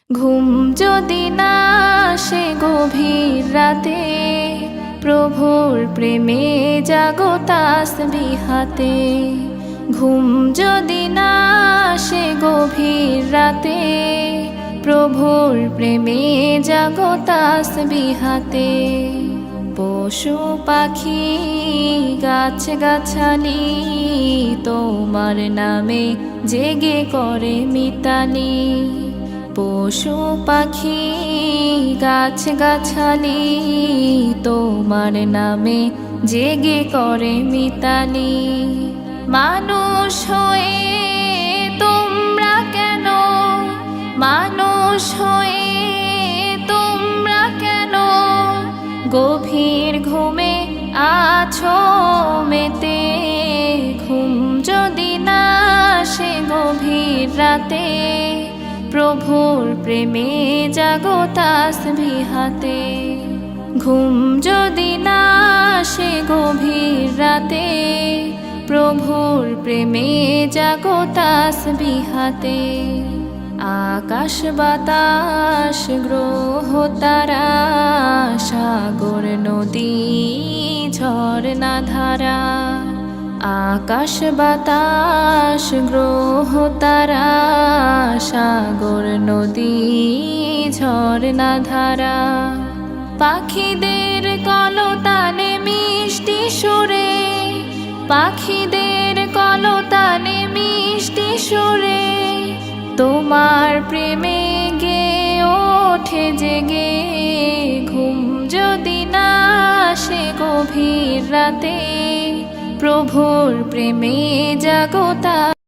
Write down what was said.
ঘুম যদি না আসে গভীর রাতে, প্রভুর প্রেমে জাগো তাসবিহাতে। ঘুম যদি না আসে গভীর রাতে, প্রভুর প্রেমে জাগো তাসবিহাতে। পশু পাখি গাছ গাছালি তোমার নামে জেগে করে মিতালি। পশু পাখি গাছ গাছালি তোমার নামে জেগে করে মিতালি। মানুষ হয়ে তোমরা কেন, মানুষ হয়ে তোমরা কেন গভীর ঘুমে আছো মেতে। ঘুম যদি না আসে গভীর রাতে, প্রভুর প্রেমে জাগো তাসবিহাতে। ঘুম যদি না আসে গভীর রাতে, প্রভুর প্রেমে জাগো তাসবিহাতে। আকাশ বাতাস গ্রহ তারা, সাগর নদী ঝরনা ধারা। আকাশ বাতাস গ্রহ তারা, সাগর নদী ঝরনা ধারা। পাখিদের কলতানে মিষ্টি সুরে, পাখিদের কলতানে মিষ্টি সুরে তোমার প্রেমে গে ওঠে জেগে। ঘুম যদি না আসে গভীর রাতে, প্রভুর প্রেমে জাগো